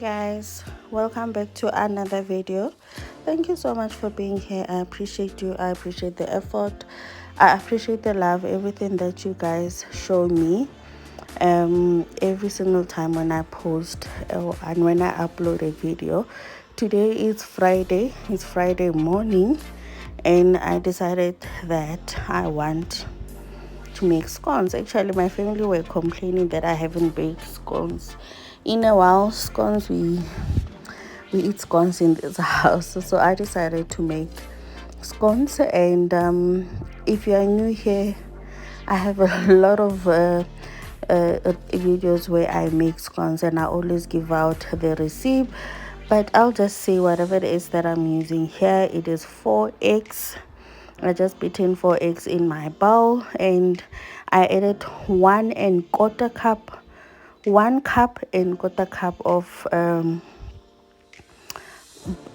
Guys, welcome back to another video. Thank you so much for being here. I appreciate you. I appreciate the effort. I appreciate the love, everything that you guys show me every single time when I post and when I upload a video. Today is Friday. It's Friday morning, and I decided that I want to make scones. Actually, my family were complaining that I haven't baked scones in a while. Scones, we eat scones in this house, so I decided to make scones. And if you are new here, I have a lot of videos where I make scones, and I always give out the recipe, but I'll just say whatever it is that I'm using here. It is 4 eggs. I just beaten 4 eggs in my bowl, and I added 1 cup and quarter cup of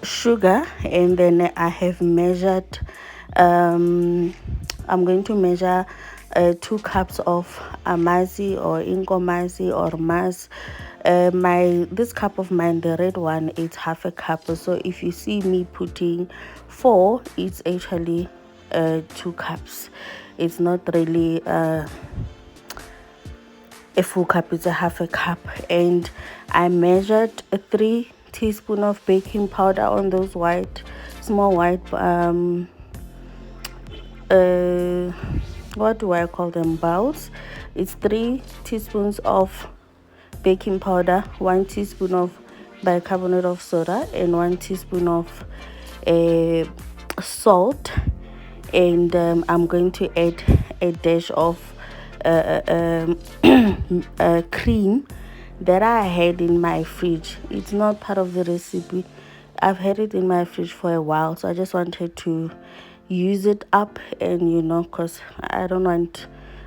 sugar, and then I have measured I'm going to measure 2 cups of amazi or inkomazi or mas. This cup of mine, the red one, is half a cup. So if you see me putting 4, it's actually 2 cups. It's not really a full cup, it's a half a cup. And I measured 3 teaspoons of baking powder on those small white what do I call them, bowls. It's 3 teaspoons of baking powder, 1 teaspoon of bicarbonate of soda, and 1 teaspoon of salt. And I'm going to add a dash of cream that I had in my fridge. It's not part of the recipe. I've had it in my fridge for a while, so I just wanted to use it up. And because I don't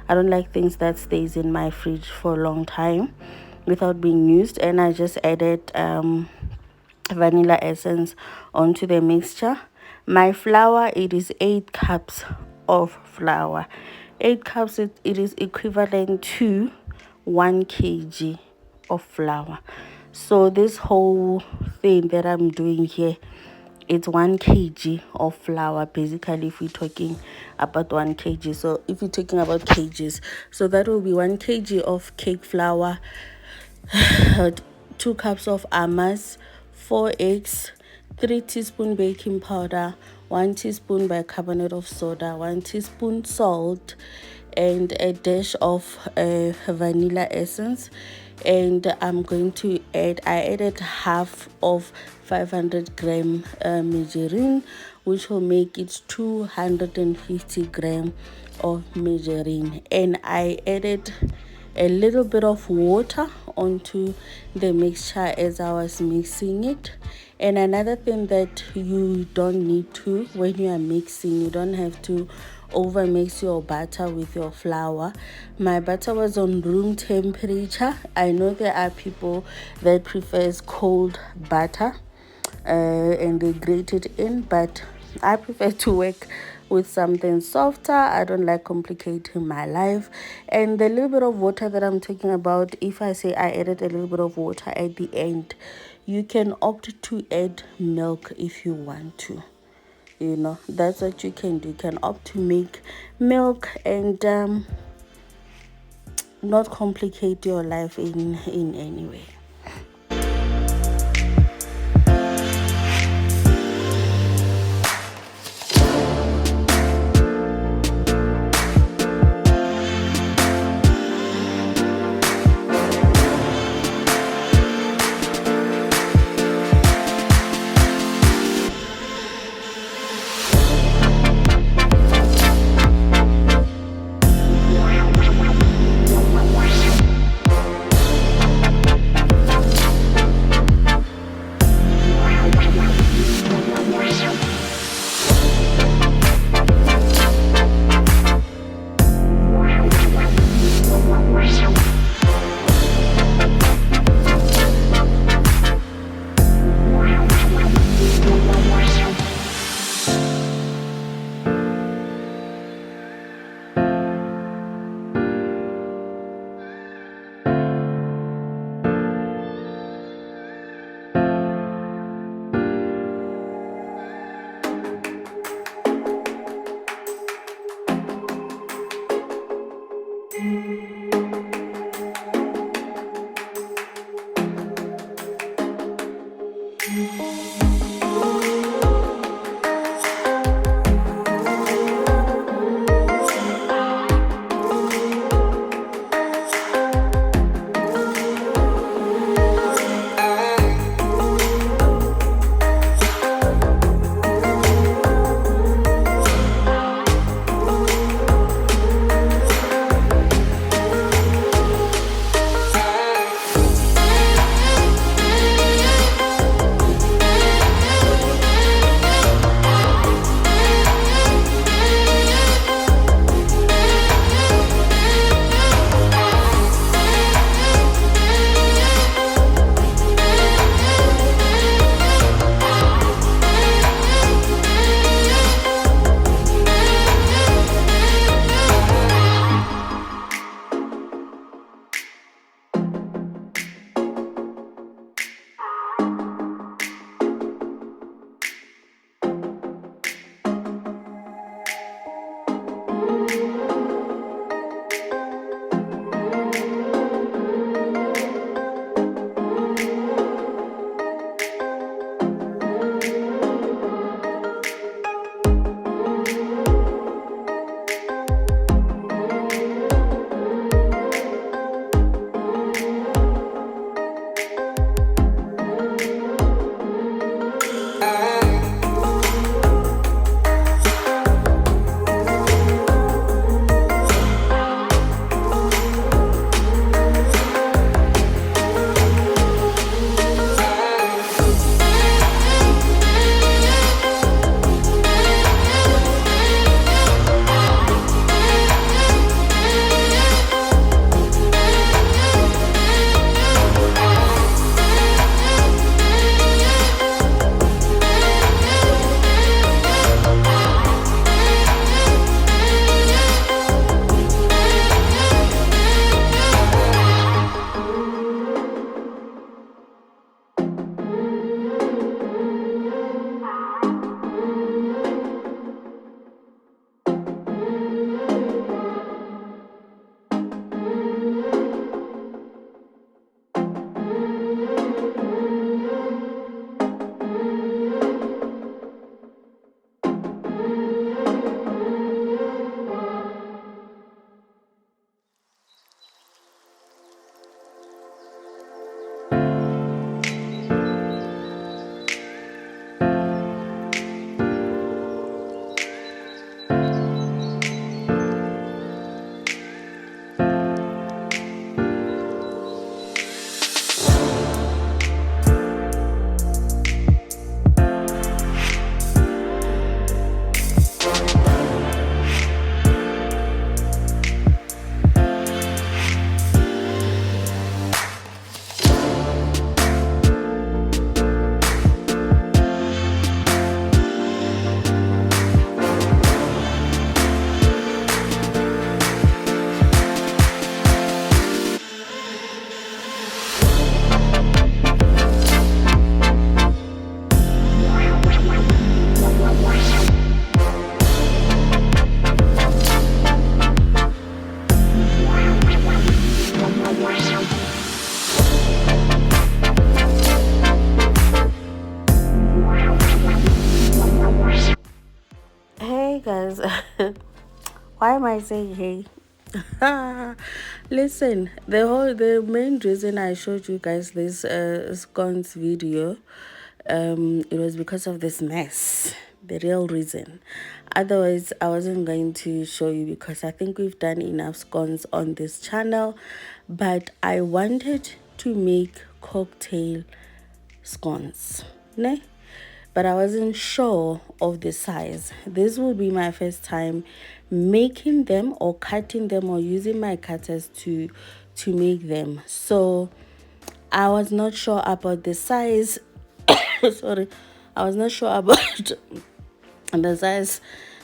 like things that stays in my fridge for a long time without being used. And I just added vanilla essence onto the mixture. My flour, it is 8 cups of flour. 8 cups, it is equivalent to 1 kg of flour. So this whole thing that I'm doing here, it's 1 kg of flour, basically, if we're talking about 1 kg. So if you're talking about kgs, so that will be 1 kg of cake flour, 2 cups of amas, 4 eggs, 3 teaspoon baking powder, 1 teaspoon bicarbonate of soda, 1 teaspoon salt, and a dash of vanilla essence. And I'm going to I added half of 500 gram margarine, which will make it 250 gram of margarine. And I added a little bit of water onto the mixture as I was mixing it. And another thing that you don't need to, when you are mixing, you don't have to over mix your butter with your flour. My butter was on room temperature. I know there are people that prefers cold butter and they grate it in, but I prefer to work with something softer. I don't like complicating my life. And the little bit of water that I'm talking about, if I say I added a little bit of water at the end, you can opt to add milk if you want to. That's what you can do. You can opt to make milk and not complicate your life in any way. Guys, why am I saying hey? Listen, the main reason I showed you guys this scones video, it was because of this mess. The real reason. Otherwise, I wasn't going to show you because I think we've done enough scones on this channel. But I wanted to make cocktail scones, ne? But I wasn't sure of the size. This will be my first time making them or cutting them or using my cutters to make them. So I was not sure about the size. Sorry, I was not sure about the size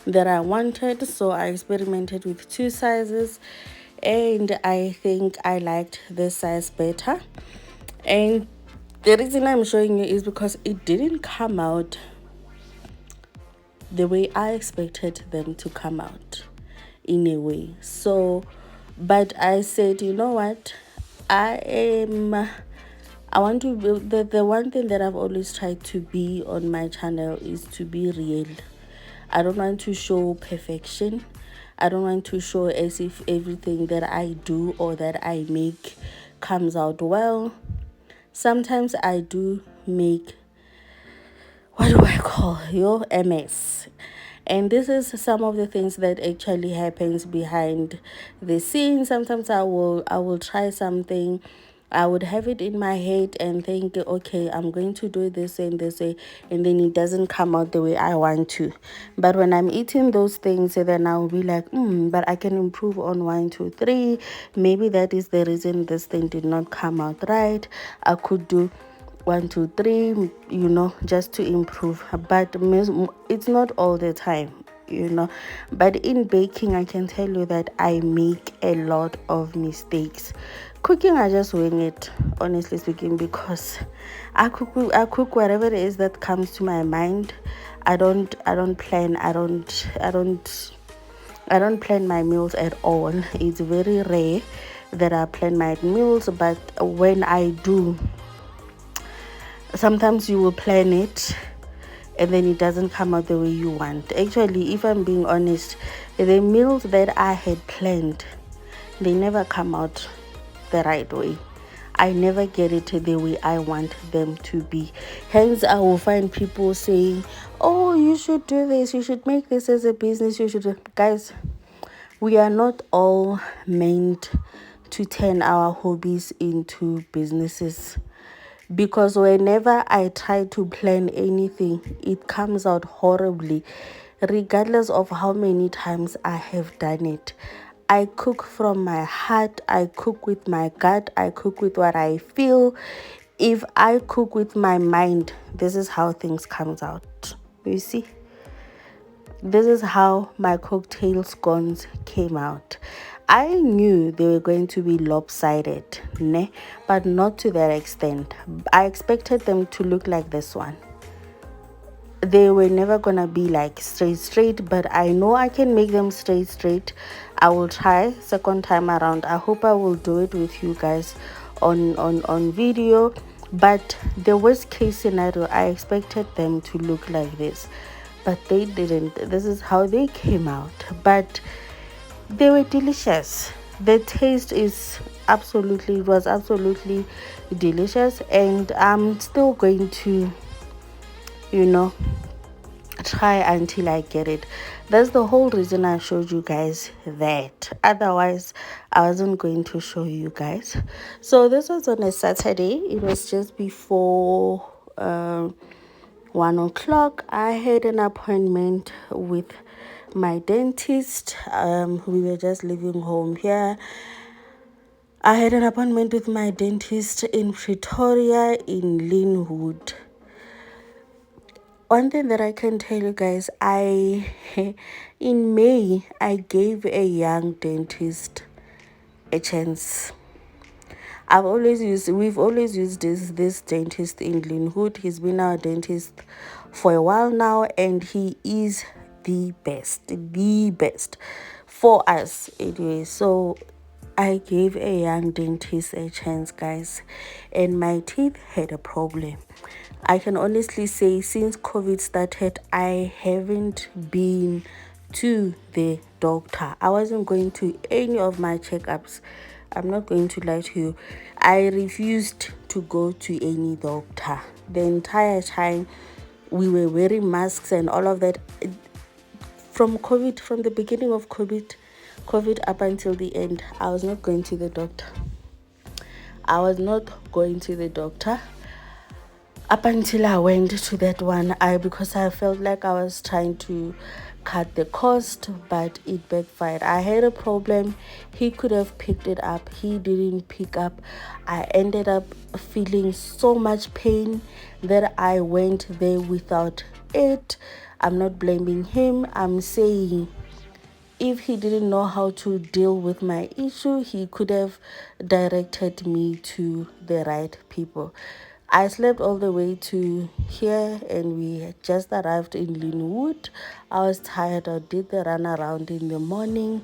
that I wanted, so I experimented with 2 sizes and I think I liked this size better. And the reason I'm showing you is because it didn't come out the way I expected them to come out, in a way. So, but I said, you know what? I I want to be, the one thing that I've always tried to be on my channel is to be real. I don't want to show perfection. I don't want to show as if everything that I do or that I make comes out well. Sometimes I do make, what do I call your MS, and this is some of the things that actually happens behind the scenes. Sometimes I will try something, I would have it in my head and think, okay, I'm going to do this and this way, and then it doesn't come out the way I want to. But when I'm eating those things, then I'll be like, but I can improve on 1, 2, 3. Maybe that is the reason this thing did not come out right. I could do 1, 2, 3, just to improve. But it's not all the time. But in baking, I can tell you that I make a lot of mistakes. Cooking, I just wing it, honestly speaking, because I cook whatever it is that comes to my mind. I don't plan. I don't plan my meals at all. It's very rare that I plan my meals, but when I do, sometimes you will plan it and then it doesn't come out the way you want. Actually, if I'm being honest, the meals that I had planned, they never come out the right way. I never get it the way I want them to be. Hence, I will find people saying, oh, you should do this, you should make this as a business, you should. Guys, we are not all meant to turn our hobbies into businesses. Because whenever I try to plan anything, it comes out horribly, regardless of how many times I have done it. I cook from my heart, I cook with my gut, I cook with what I feel. If I cook with my mind, this is how things comes out. You see? This is how my cocktail scones came out. I knew they were going to be lopsided, but not to that extent. I expected them to look like this one. They were never gonna be like straight, but I know I can make them straight. I will try second time around. I hope I will do it with you guys on video. But the worst case scenario, I expected them to look like this, but they didn't. This is how they came out, but they were delicious. The taste was absolutely delicious, and I'm still going to try until I get it. That's the whole reason I showed you guys that. Otherwise, I wasn't going to show you guys. So this was on a Saturday. It was just before 1 o'clock. I had an appointment with my dentist. We were just leaving home here. I had an appointment with my dentist in Pretoria in LiQWYD. One thing that I can tell you guys, in May, I gave a young dentist a chance. We've always used this dentist in LiQWYD. He's been our dentist for a while now, and he is the best for us anyway. So I gave a young dentist a chance, guys, and my teeth had a problem. I can honestly say since COVID started, I haven't been to the doctor. I wasn't going to any of my checkups. I'm not going to lie to you. I refused to go to any doctor. The entire time we were wearing masks and all of that. From the beginning of COVID up until the end, I was not going to the doctor. Up until I went to that one, because I felt like I was trying to cut the cost, but it backfired. I had a problem. He could have picked it up. He didn't pick up. I ended up feeling so much pain that I went there without it. I'm not blaming him. I'm saying if he didn't know how to deal with my issue, he could have directed me to the right people. I slept all the way to here, and we had just arrived in LiQWYD. I was tired. I did the run around in the morning.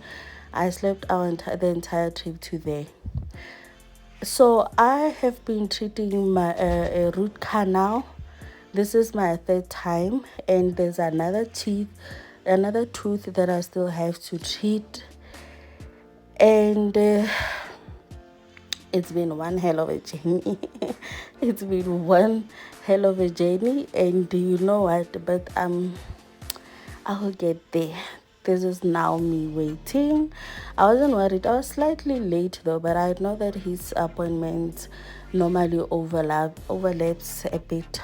I slept the entire trip to there. So I have been treating my a root canal. This is my third time, and there's another tooth that I still have to treat. And it's been one hell of a journey. It's been one hell of a journey, and you know what? But I'll get there. This is now me waiting. I wasn't worried. I was slightly late though, but I know that his appointments normally overlaps a bit.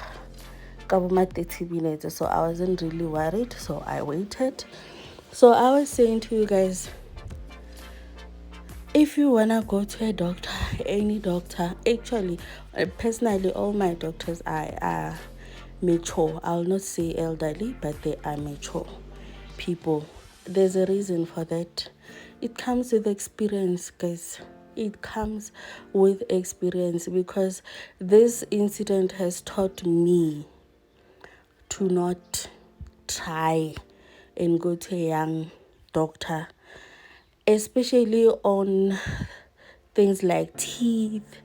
Couple my 30 minutes, so I wasn't really worried. So I waited. So I was saying to you guys, if you wanna go to a doctor, any doctor, actually, personally, all my doctors are mature. I'll not say elderly, but they are mature people. There's a reason for that. It comes with experience, guys. It comes with experience, because this incident has taught me to not try and go to a young doctor, especially on things like teeth,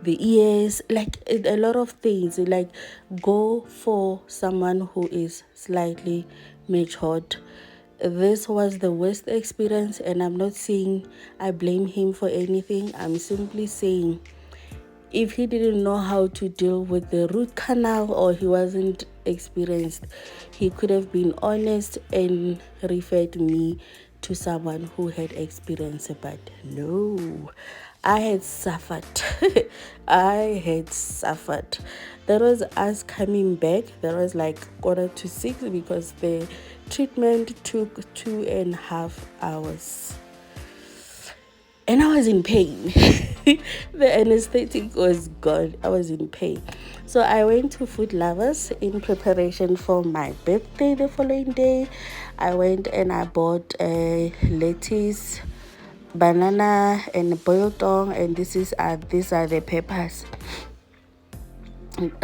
the ears, like a lot of things. Like, go for someone who is slightly matured. This was the worst experience, and I'm not saying I blame him for anything. I'm simply saying, if he didn't know how to deal with the root canal, or he wasn't experienced, he could have been honest and referred me to someone who had experience. But no, I had suffered. I had suffered. That was us coming back. That was like 5:45, because the treatment took 2.5 hours. And I was in pain. The anesthetic was gone. I was in pain. So I went to Food Lovers in preparation for my birthday the following day. I went and I bought lettuce, banana, and biltong. And these are the peppers,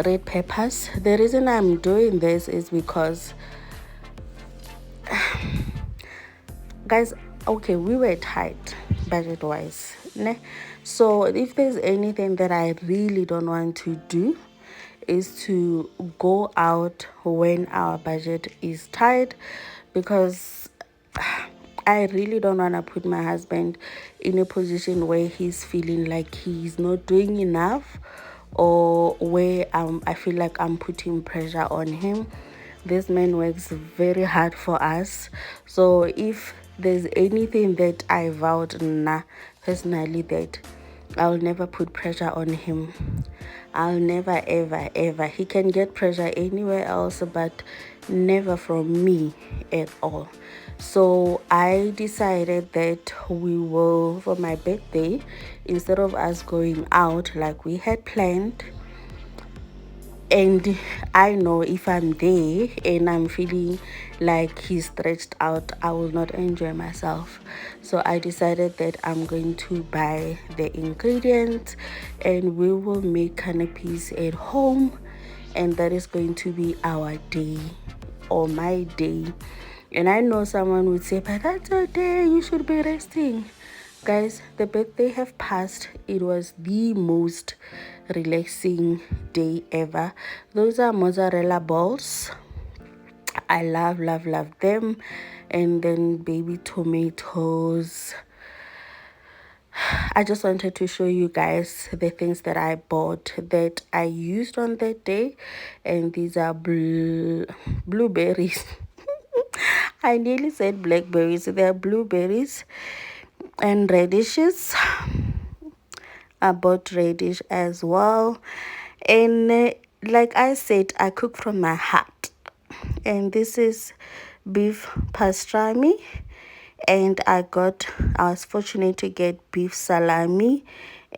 red peppers. The reason I'm doing this is because, guys, okay, we were tight budget wise, ne? So if there's anything that I really don't want to do, is to go out when our budget is tight, because I really don't want to put my husband in a position where he's feeling like he's not doing enough, or where I feel like I'm putting pressure on him. This man works very hard for us. So if there's anything that I vowed personally, that I'll never put pressure on him. I'll never, ever, ever. He can get pressure anywhere else, but never from me at all. So I decided that we will, for my birthday, instead of us going out like we had planned, and I know if I'm there and I'm feeling like he's stretched out, I will not enjoy myself. So I decided that I'm going to buy the ingredients, and we will make canapes at home, and that is going to be our day, or my day. And I know someone would say, but that's your day, you should be resting. Guys, the birthday have passed. It was the most relaxing day ever. Those are mozzarella balls. I love them. And then baby tomatoes. I just wanted to show you guys the things that I bought that I used on that day. And these are blueberries. I nearly said blackberries. They are blueberries and radishes. I bought radish as well. And like I said, I cook from my heart. And this is beef pastrami. And I was fortunate to get beef salami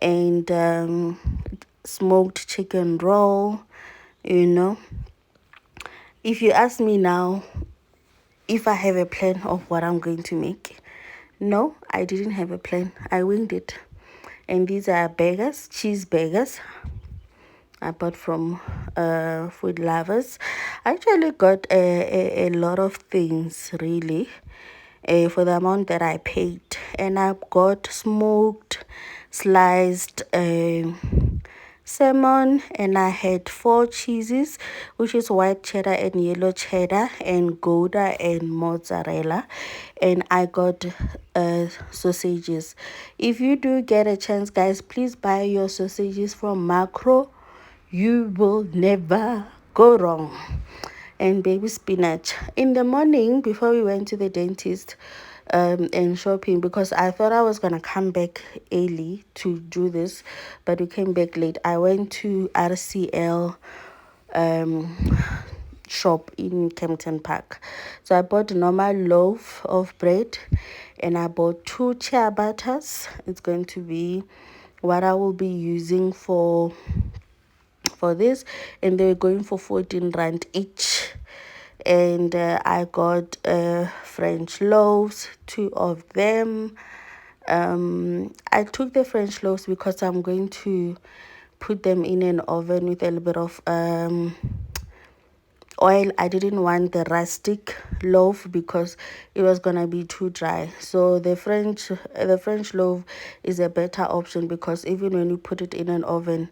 and smoked chicken roll. You know, if you ask me now if I have a plan of what I'm going to make, no, I didn't have a plan. I winged it. And these are cheeseburgers I bought from Food Lovers. I actually got a lot of things, really, for the amount that I paid. And I got smoked sliced salmon, and I had 4 cheeses, which is white cheddar and yellow cheddar and Gouda and mozzarella, and I got sausages. If you do get a chance, guys, please buy your sausages from Macro. You will never go wrong. And baby spinach in the morning before we went to the dentist and shopping, because I thought I was gonna come back early to do this, but we came back late. I went to RCL shop in Kempton Park. So I bought a normal loaf of bread, and I bought 2 chia butters. It's going to be what I will be using for this, and they were going for 14 rand each. And I got French loaves, 2 of them. I took the French loaves because I'm going to put them in an oven with a little bit of oil. I didn't want the rustic loaf because it was gonna be too dry. So the French loaf is a better option, because even when you put it in an oven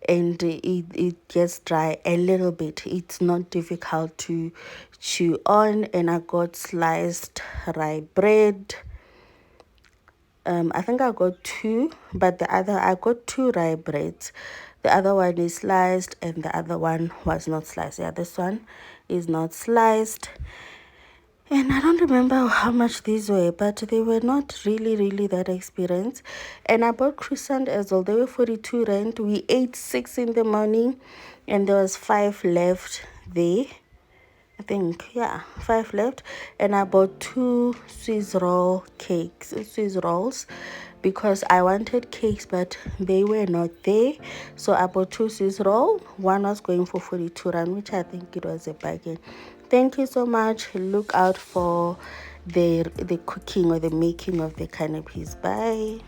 and it gets dry a little bit, it's not difficult to chew on. And I got sliced rye bread. I think I got 2, but I got 2 rye breads. The other one is sliced and the other one was not sliced. Yeah, this one is not sliced. And I don't remember how much these were, but they were not really that expensive. And I bought croissant as well. They were 42 rand. We ate 6 in the morning and there was 5 left there. I think, yeah, 5 left. And I bought 2 Swiss rolls, because I wanted cakes, but they were not there. So I bought 2 Swiss rolls. One was going for 42 rand, which I think it was a bargain. Thank you so much. Look out for the cooking or the making of the canapes. Bye.